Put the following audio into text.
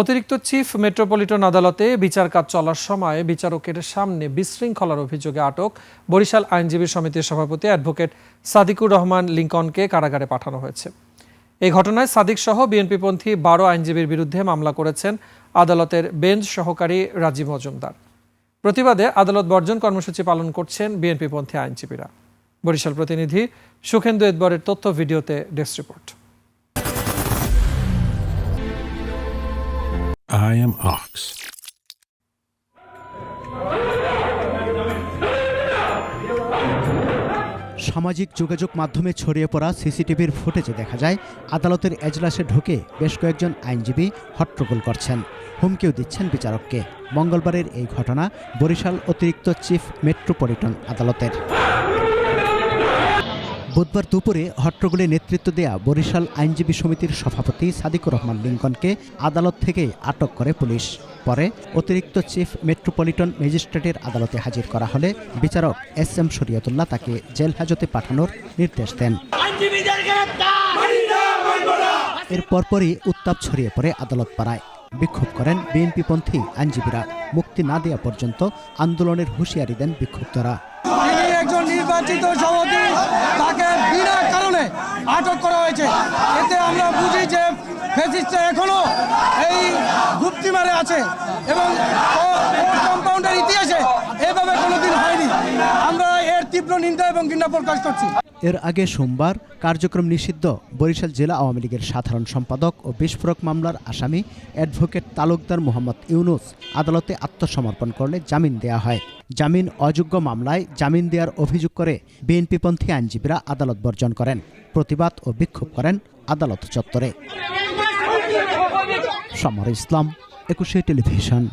অতিরিক্ত chief metropolitan আদালতে বিচার কাজ চলার সময় বিচারকের সামনে বিশৃঙ্খলার অভিযোগে আটক বরিশাল আইনজীবী সমিতির সভাপতি অ্যাডভোকেট সাদিকুর রহমান লিংকনকে কারাগারে পাঠানো হয়েছে। এই ঘটনায় সাদিক সহ বিএনপিপন্থী 12 আইনজীবীর বিরুদ্ধে মামলা করেছেন আদালতের বেঞ্চ সহকারী রাজীব মজুমদার। প্রতিবাদে আদালত বর্জন কর্মসূচি পালন করছেন বিএনপিপন্থী আইনজীবীরা। বরিশাল প্রতিনিধি সুখেন্দু এদবরের তথ্য ভিডিওতে desk report. I am Ox. সামাজিক যোগাযোগ মাধ্যমে ছড়িয়ে পড়া সিসিটিভির ফুটেজে দেখা যায় আদালতের এজলাসে ঢুকে বেশ কয়েকজন আইনজীবী হট্টগোল করছেন, হুমকিও দিচ্ছেন বিচারককে। মঙ্গলবারের এই ঘটনা বরিশাল অতিরিক্ত চিফ মেট্রোপলিটন আদালতের। বুধবার দুপুরে হট্টগোলে নেতৃত্ব দেয়া বরিশাল আইনজীবী সমিতির সভাপতি সাদিকুর রহমান লিংকনকে আদালত থেকে আটক করে পুলিশ। পরে অতিরিক্ত চিফ মেট্রোপলিটন ম্যাজিস্ট্রেটের আদালতে হাজির করা হলে বিচারক SM শরিয়তুল্লাহ তাকে জেল হাজতে পাঠানোর নির্দেশ দেন। এর পরপরই উত্তাপ ছড়িয়ে পড়ে আদালত পাড়ায়। বিক্ষোভ করেন বিএনপিপন্থী আইনজীবীরা। মুক্তি না দেওয়া পর্যন্ত আন্দোলনের হুঁশিয়ারি দেন বিক্ষুব্ধরা। একজন নির্বাচিত সভাপতি, তাকে বিনা কারণে আটক করা হয়েছে। এতে আমরা বুঝি যে ফ্যাসিস্টরা এখনো এই গুপ্তিমারে আছে এবং কম্পাউন্ডের ইতিহাসে এভাবে কোনোদিন হয়নি। আমরা এর তীব্র নিন্দা এবং ঘৃণা প্রকাশ করছি। এর আগে সোমবার কার্যক্রম নিষিদ্ধ বরিশাল জেলা আওয়ামী লীগের সাধারণ সম্পাদক ও বিস্ফোরক মামলার আসামি অ্যাডভোকেট তালুকদার মোহাম্মদ ইউনুস আদালতে আত্মসমর্পণ করলে জামিন দেয়া হয়। জামিন অযোগ্য মামলায় জামিন দেওয়ার অভিযোগ করে বিএনপিপন্থী আইনজীবীরা আদালত বর্জন করেন। প্রতিবাদ ও বিক্ষোভ করেন আদালত চত্বরে। সমর ইসলাম, 21 টেলিভিশন।